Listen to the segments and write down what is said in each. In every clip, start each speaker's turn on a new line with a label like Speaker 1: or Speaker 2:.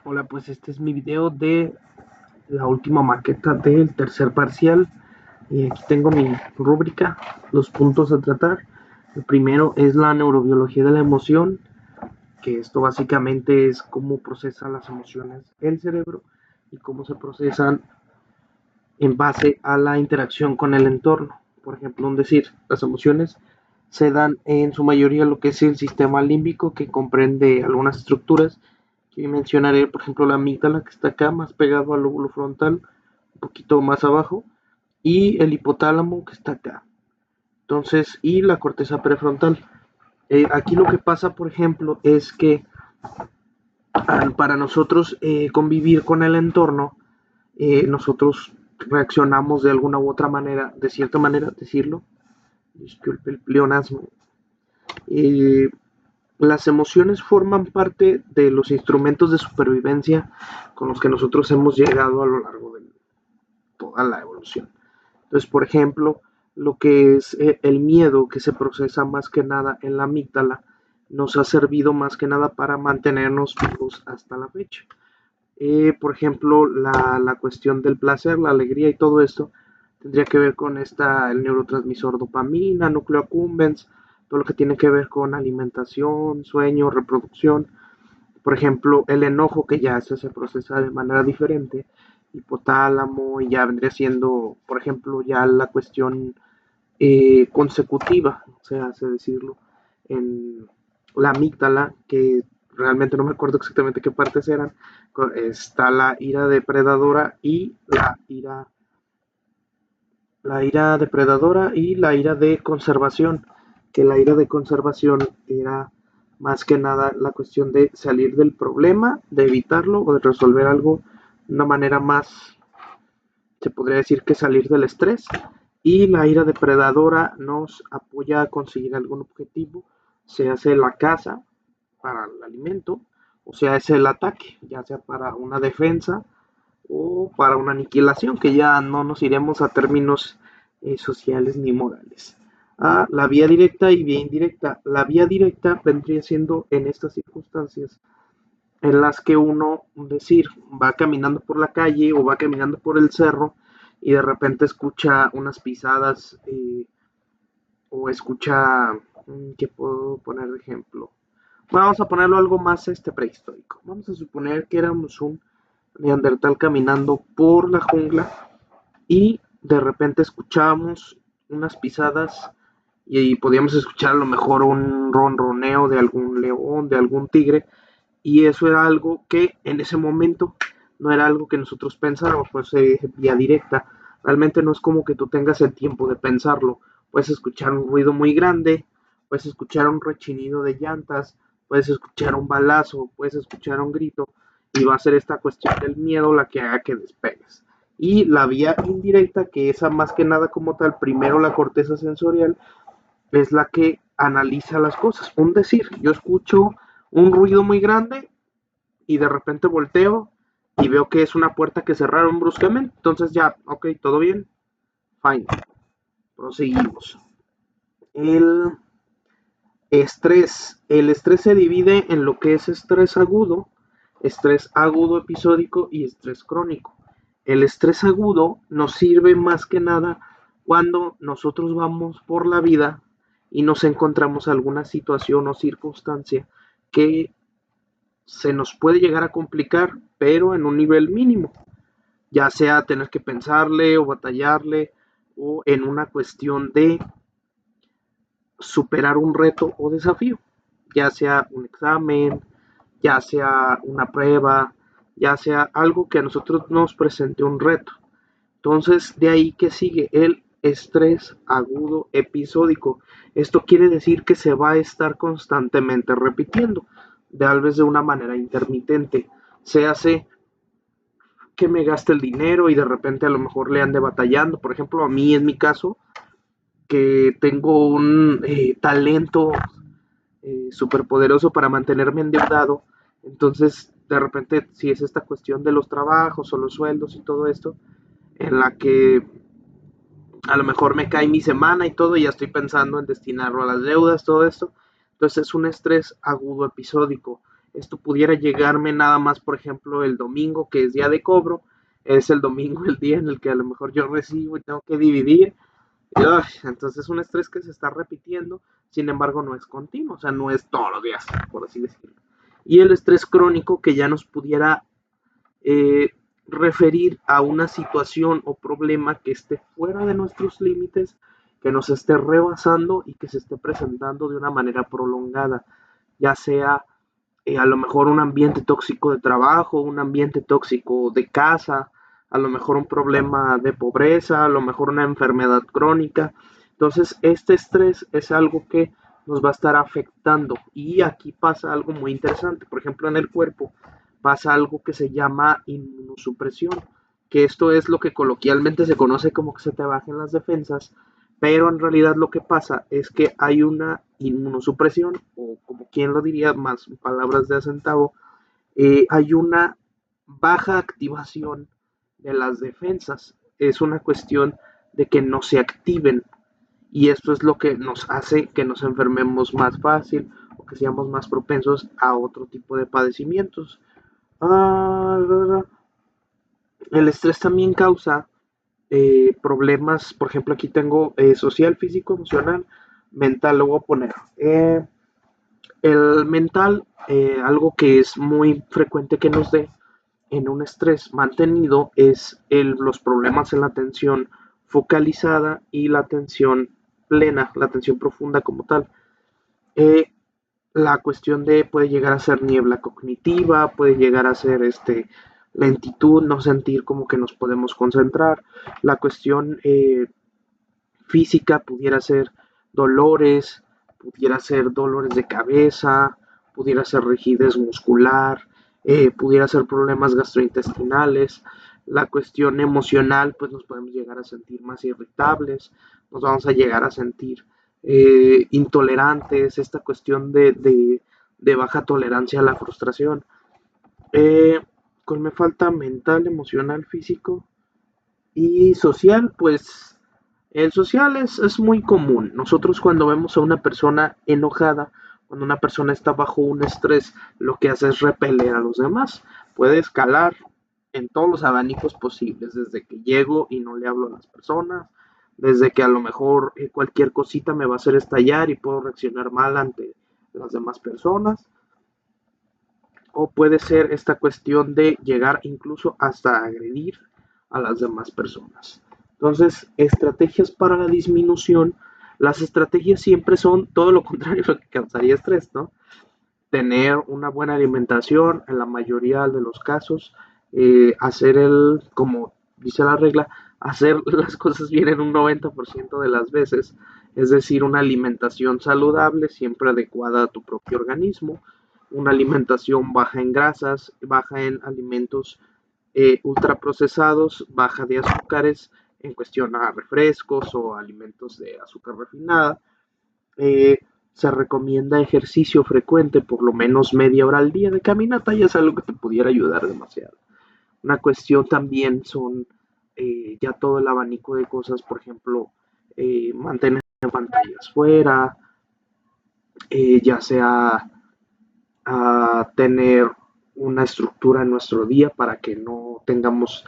Speaker 1: Hola, pues este es mi video de la última maqueta del tercer parcial. Y aquí tengo mi rúbrica, los puntos a tratar. El primero es la neurobiología de la emoción, que esto básicamente es cómo procesa las emociones el cerebro y cómo se procesan en base a la interacción con el entorno. Por ejemplo, las emociones se dan en su mayoría lo que es el sistema límbico, que comprende algunas estructuras que mencionaré, por ejemplo, la amígdala, que está acá más pegado al lóbulo frontal, un poquito más abajo, y el hipotálamo, que está acá. Entonces, y la corteza prefrontal. Aquí lo que pasa, por ejemplo, es que para nosotros convivir con el entorno, nosotros reaccionamos de alguna u otra manera, de cierta manera, decirlo, disculpe el pleonasmo. Eh, las emociones forman parte de los instrumentos de supervivencia con los que nosotros hemos llegado a lo largo de toda la evolución. Entonces, por ejemplo, lo que es el miedo, que se procesa más que nada en la amígdala, nos ha servido más que nada para mantenernos vivos hasta la fecha. Por ejemplo, la cuestión del placer, la alegría y todo esto tendría que ver con el neurotransmisor dopamina, núcleo accumbens, todo lo que tiene que ver con alimentación, sueño, reproducción. Por ejemplo, el enojo, que ya se procesa de manera diferente, hipotálamo, y ya vendría siendo, por ejemplo, ya la cuestión consecutiva, se hace decirlo, en la amígdala, que realmente no me acuerdo exactamente qué partes eran. Está la ira depredadora y la ira depredadora y la ira de conservación, que la ira de conservación era más que nada la cuestión de salir del problema, de evitarlo o de resolver algo de una manera más, se podría decir, que salir del estrés. Y la ira depredadora nos apoya a conseguir algún objetivo, se hace la caza para el alimento, o sea, es el ataque, ya sea para una defensa o para una aniquilación, que ya no nos iremos a términos sociales ni morales. La vía directa y vía indirecta. La vía directa vendría siendo en estas circunstancias en las que uno, va caminando por la calle o va caminando por el cerro y de repente escucha unas pisadas, o escucha, ¿qué puedo poner de ejemplo? Bueno, vamos a ponerlo algo más prehistórico. Vamos a suponer que éramos un neandertal caminando por la jungla y de repente escuchábamos unas pisadas y podíamos escuchar a lo mejor un ronroneo de algún león, de algún tigre, y eso era algo que en ese momento no era algo que nosotros pensáramos, pues vía directa. Realmente no es como que tú tengas el tiempo de pensarlo. Puedes escuchar un ruido muy grande, puedes escuchar un rechinido de llantas, puedes escuchar un balazo, puedes escuchar un grito, y va a ser esta cuestión del miedo la que haga que despegues. Y la vía indirecta, que esa más que nada como tal, primero la corteza sensorial, es la que analiza las cosas. Yo escucho un ruido muy grande y de repente volteo y veo que es una puerta que cerraron bruscamente. Entonces ya, ok, todo bien, fine, proseguimos. El el estrés se divide en lo que es estrés agudo episódico y estrés crónico. El estrés agudo nos sirve más que nada cuando nosotros vamos por la vida y nos encontramos alguna situación o circunstancia que se nos puede llegar a complicar, pero en un nivel mínimo, ya sea tener que pensarle o batallarle, o en una cuestión de superar un reto o desafío, ya sea un examen, ya sea una prueba, ya sea algo que a nosotros nos presente un reto. Entonces, de ahí que sigue el estrés agudo episódico. Esto quiere decir que se va a estar constantemente repitiendo, tal vez de una manera intermitente. Se hace que me gaste el dinero y de repente a lo mejor le ande batallando. Por ejemplo, a mí en mi caso, que tengo un talento súper poderoso para mantenerme endeudado. Entonces, de repente, si es esta cuestión de los trabajos o los sueldos y todo esto, en la que a lo mejor me cae mi semana y todo, y ya estoy pensando en destinarlo a las deudas, todo esto. Entonces es un estrés agudo episódico. Esto pudiera llegarme nada más, por ejemplo, el domingo, que es día de cobro, es el domingo el día en el que a lo mejor yo recibo y tengo que dividir. Entonces es un estrés que se está repitiendo, sin embargo no es continuo, o sea, no es todos los días, por así decirlo. Y el estrés crónico que ya nos pudiera eh, referir a una situación o problema que esté fuera de nuestros límites, que nos esté rebasando y que se esté presentando de una manera prolongada, ya sea a lo mejor un ambiente tóxico de trabajo, un ambiente tóxico de casa, a lo mejor un problema de pobreza, a lo mejor una enfermedad crónica. Entonces, este estrés es algo que nos va a estar afectando y aquí pasa algo muy interesante. Por ejemplo, en el cuerpo pasa algo que se llama inmunosupresión, que esto es lo que coloquialmente se conoce como que se te bajen las defensas, pero en realidad lo que pasa es que hay una inmunosupresión, o como quien lo diría, más palabras de acentavo, hay una baja activación de las defensas. Es una cuestión de que no se activen y esto es lo que nos hace que nos enfermemos más fácil o que seamos más propensos a otro tipo de padecimientos. Ah, el estrés también causa problemas, por ejemplo, aquí tengo social, físico, emocional, mental, lo voy a poner. El mental, algo que es muy frecuente que nos dé en un estrés mantenido es los problemas en la atención focalizada y la atención plena, la atención profunda como tal. Eh, la cuestión de puede llegar a ser niebla cognitiva, puede llegar a ser lentitud, no sentir como que nos podemos concentrar. La cuestión física pudiera ser dolores, pudiera ser dolores de cabeza, pudiera ser rigidez muscular, pudiera ser problemas gastrointestinales. La cuestión emocional, pues nos podemos llegar a sentir más irritables, nos vamos a llegar a sentir intolerantes, esta cuestión de baja tolerancia a la frustración. Eh, ¿Cuál me falta? Mental, emocional, físico y social, pues el social es muy común. Nosotros cuando vemos a una persona enojada, cuando una persona está bajo un estrés, lo que hace es repeler a los demás. Puede escalar en todos los abanicos posibles, desde que llego y no le hablo a las personas, desde que a lo mejor cualquier cosita me va a hacer estallar y puedo reaccionar mal ante las demás personas, o puede ser esta cuestión de llegar incluso hasta agredir a las demás personas. Entonces, estrategias para la disminución, las estrategias siempre son todo lo contrario a lo que causaría estrés, ¿no? Tener una buena alimentación en la mayoría de los casos, hacer como dice la regla, hacer las cosas bien en un 90% de las veces, es decir, una alimentación saludable, siempre adecuada a tu propio organismo, una alimentación baja en grasas, baja en alimentos ultraprocesados, baja de azúcares, en cuestión a refrescos o alimentos de azúcar refinada. Eh, Se recomienda ejercicio frecuente, por lo menos media hora al día de caminata, ya es algo que te pudiera ayudar demasiado. Una cuestión también son ya todo el abanico de cosas, por ejemplo, mantener pantallas fuera, ya sea tener una estructura en nuestro día para que no tengamos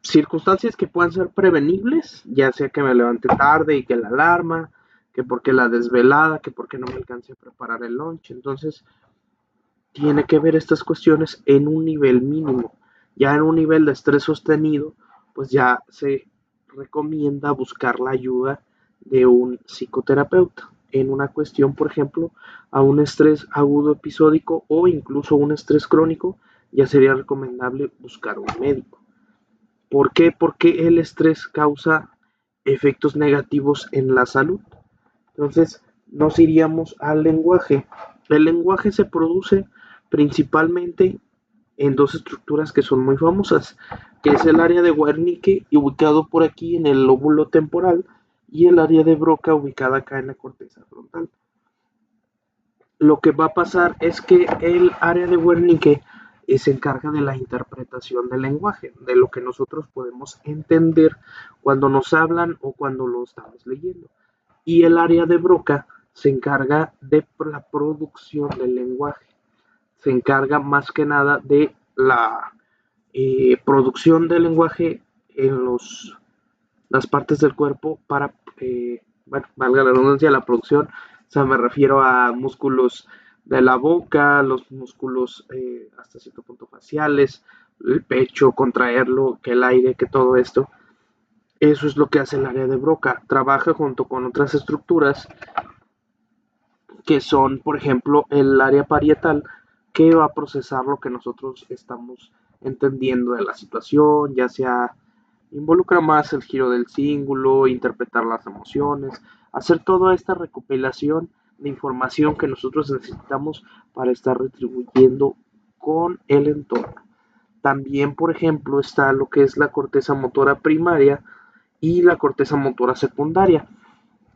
Speaker 1: circunstancias que puedan ser prevenibles, ya sea que me levante tarde y que la alarma, que porque la desvelada, que porque no me alcance a preparar el lunch. Entonces, tiene que ver estas cuestiones en un nivel mínimo. Ya en un nivel de estrés sostenido, pues ya se recomienda buscar la ayuda de un psicoterapeuta en una cuestión, por ejemplo, a un estrés agudo episódico o incluso un estrés crónico, ya sería recomendable buscar un médico. ¿Por qué? Porque el estrés causa efectos negativos en la salud. Entonces, nos iríamos al lenguaje. El lenguaje se produce principalmente en dos estructuras que son muy famosas, que es el área de Wernicke, ubicado por aquí en el lóbulo temporal, y el área de Broca, ubicada acá en la corteza frontal. Lo que va a pasar es que el área de Wernicke se encarga de la interpretación del lenguaje, de lo que nosotros podemos entender cuando nos hablan o cuando lo estamos leyendo. Y el área de Broca se encarga de la producción del lenguaje. se encarga más que nada de la producción del lenguaje en las partes del cuerpo para, bueno, valga la redundancia, la producción. O sea, me refiero a músculos de la boca, los músculos hasta cierto punto faciales, el pecho, contraerlo, que el aire, que todo esto. Eso es lo que hace el área de Broca. Trabaja junto con otras estructuras que son, por ejemplo, el área parietal, que va a procesar lo que nosotros estamos entendiendo de la situación, ya sea involucra más el giro del cíngulo, interpretar las emociones, hacer toda esta recopilación de información que nosotros necesitamos para estar retribuyendo con el entorno. También, por ejemplo, está lo que es la corteza motora primaria y la corteza motora secundaria.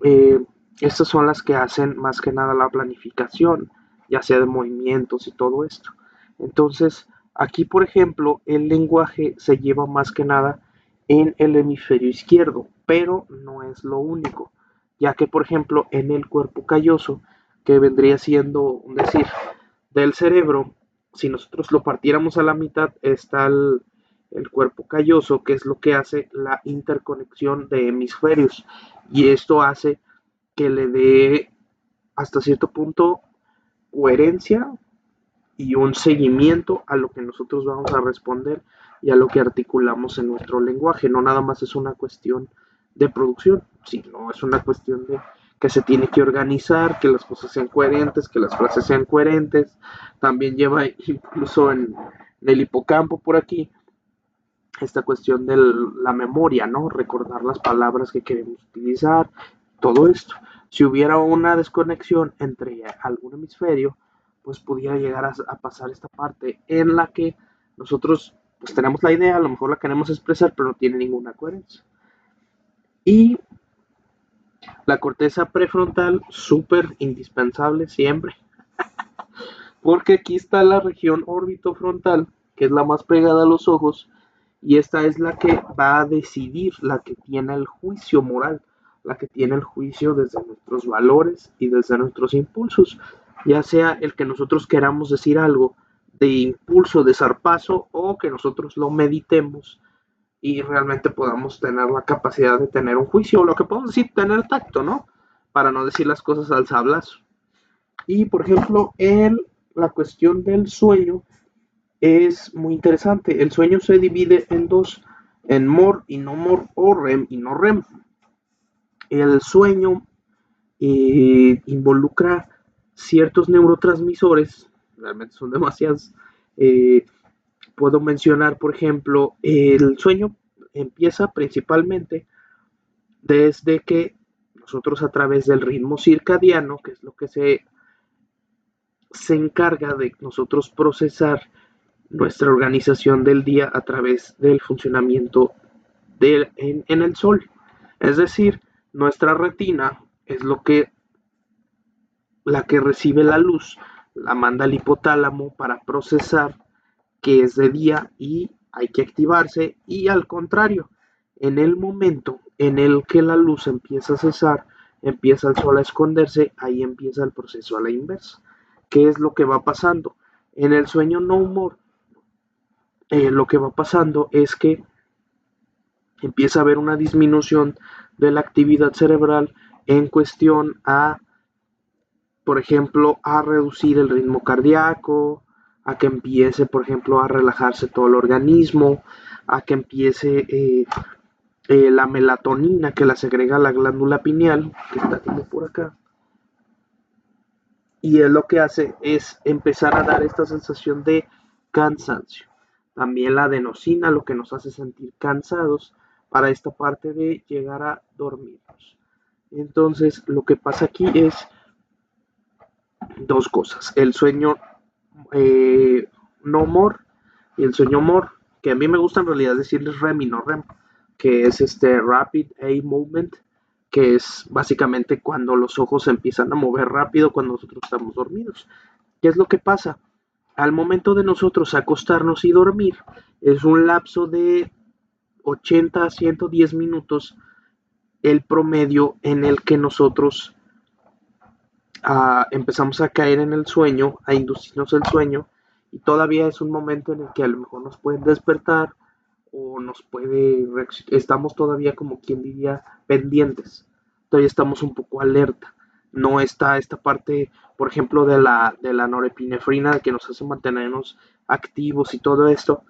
Speaker 1: Eh, Estas son las que hacen más que nada la planificación, ya sea de movimientos y todo esto. Entonces, aquí, por ejemplo, el lenguaje se lleva más que nada en el hemisferio izquierdo, pero no es lo único, ya que, por ejemplo, en el cuerpo calloso, que vendría siendo, decir, del cerebro, si nosotros lo partiéramos a la mitad, está el cuerpo calloso, que es lo que hace la interconexión de hemisferios, y esto hace que le dé hasta cierto punto coherencia y un seguimiento a lo que nosotros vamos a responder y a lo que articulamos en nuestro lenguaje. No nada más es una cuestión de producción, sino es una cuestión de que se tiene que organizar, que las cosas sean coherentes, que las frases sean coherentes. También lleva incluso en el hipocampo por aquí esta cuestión de la memoria, ¿no? Recordar las palabras que queremos utilizar, todo esto. Si hubiera una desconexión entre algún hemisferio, pues pudiera llegar a pasar esta parte en la que nosotros pues tenemos la idea, a lo mejor la queremos expresar, pero no tiene ninguna coherencia. Y la corteza prefrontal, súper indispensable siempre, porque aquí está la región orbitofrontal, que es la más pegada a los ojos, y esta es la que va a decidir, la que tiene el juicio moral, la que tiene el juicio desde nuestros valores y desde nuestros impulsos, ya sea el que nosotros queramos decir algo de impulso, de zarpazo, o que nosotros lo meditemos y realmente podamos tener la capacidad de tener un juicio, o lo que podemos decir, tener tacto, ¿no? Para no decir las cosas al sablazo. Y por ejemplo, en la cuestión del sueño, es muy interesante. El sueño se divide en dos, en MOR y no MOR, o REM y no REM. El sueño involucra ciertos neurotransmisores, realmente son demasiados. Eh, Puedo mencionar, por ejemplo, el sueño empieza principalmente desde que nosotros a través del ritmo circadiano, que es lo que se encarga de nosotros procesar nuestra organización del día a través del funcionamiento en el sol. Es decir, nuestra retina es la que recibe la luz, la manda al hipotálamo para procesar que es de día y hay que activarse, y al contrario, en el momento en el que la luz empieza a cesar, empieza el sol a esconderse, ahí empieza el proceso a la inversa. ¿Qué es lo que va pasando? En el sueño no humor, lo que va pasando es que empieza a haber una disminución de la actividad cerebral en cuestión a, por ejemplo, a reducir el ritmo cardíaco, a que empiece, por ejemplo, a relajarse todo el organismo, a que empiece la melatonina que la segrega la glándula pineal, que está como por acá, y es lo que hace es empezar a dar esta sensación de cansancio. También la adenosina, lo que nos hace sentir cansados para esta parte de llegar a dormirnos. Entonces, lo que pasa aquí es dos cosas. El sueño no more y el sueño more, que a mí me gusta en realidad decirles REM y no REM, que es este Rapid Eye Movement, que es básicamente cuando los ojos se empiezan a mover rápido cuando nosotros estamos dormidos. ¿Qué es lo que pasa? Al momento de nosotros acostarnos y dormir, es un lapso de 80 a 110 minutos el promedio en el que nosotros empezamos a caer en el sueño, a inducirnos el sueño, y todavía es un momento en el que a lo mejor nos pueden despertar o estamos todavía como quien diría pendientes, todavía estamos un poco alerta. No está esta parte, por ejemplo, de la norepinefrina que nos hace mantenernos activos y todo esto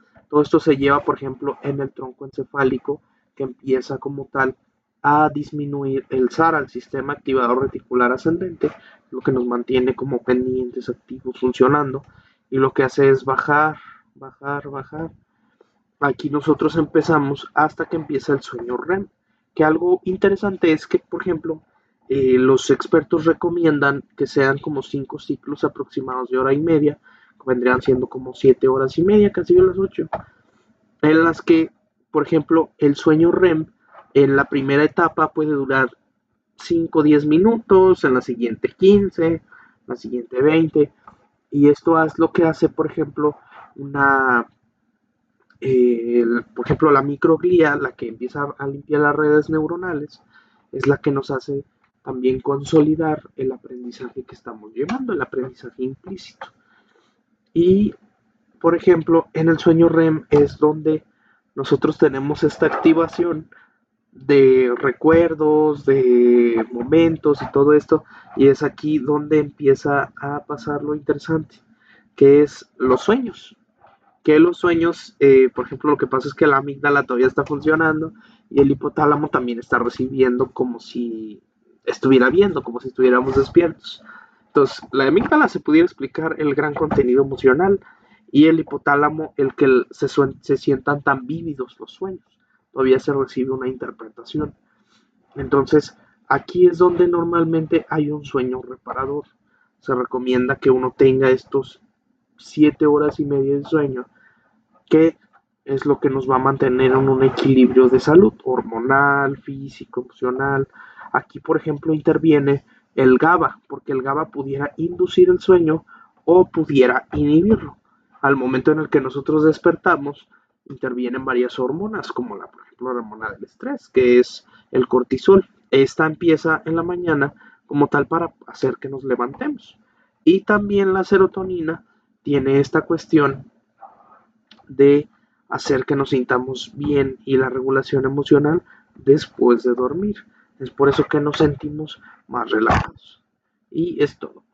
Speaker 1: se lleva, por ejemplo, en el tronco encefálico, que empieza como tal a disminuir el SAR, al sistema activador reticular ascendente, lo que nos mantiene como pendientes, activos, funcionando, y lo que hace es bajar, bajar, bajar. Aquí nosotros empezamos hasta que empieza el sueño REM, que algo interesante es que, por ejemplo, los expertos recomiendan que sean como 5 ciclos aproximados de hora y media, que vendrían siendo como 7 horas y media, casi a las 8, en las que, por ejemplo, el sueño REM en la primera etapa puede durar 5 o 10 minutos, en la siguiente 15, en la siguiente 20, y esto es lo que hace, por ejemplo, una por ejemplo, la microglía, la que empieza a limpiar las redes neuronales, es la que nos hace también consolidar el aprendizaje que estamos llevando, el aprendizaje implícito. Y, por ejemplo, en el sueño REM es donde nosotros tenemos esta activación de recuerdos, de momentos y todo esto, y es aquí donde empieza a pasar lo interesante, que es los sueños. Que los sueños, por ejemplo, lo que pasa es que la amígdala todavía está funcionando y el hipotálamo también está recibiendo como si estuviera viendo, como si estuviéramos despiertos. Entonces, la amígdala se pudiera explicar el gran contenido emocional y el hipotálamo el que se sientan tan vívidos los sueños. Todavía se recibe una interpretación. Entonces, aquí es donde normalmente hay un sueño reparador. Se recomienda que uno tenga estos 7 horas y media de sueño, que es lo que nos va a mantener en un equilibrio de salud hormonal, físico, emocional. Aquí, por ejemplo, interviene el GABA, porque el GABA pudiera inducir el sueño o pudiera inhibirlo. Al momento en el que nosotros despertamos, intervienen varias hormonas, como por ejemplo, la hormona del estrés, que es el cortisol. Esta empieza en la mañana como tal para hacer que nos levantemos. Y también la serotonina tiene esta cuestión de hacer que nos sintamos bien y la regulación emocional después de dormir. Es por eso que nos sentimos más relajados. Y es todo.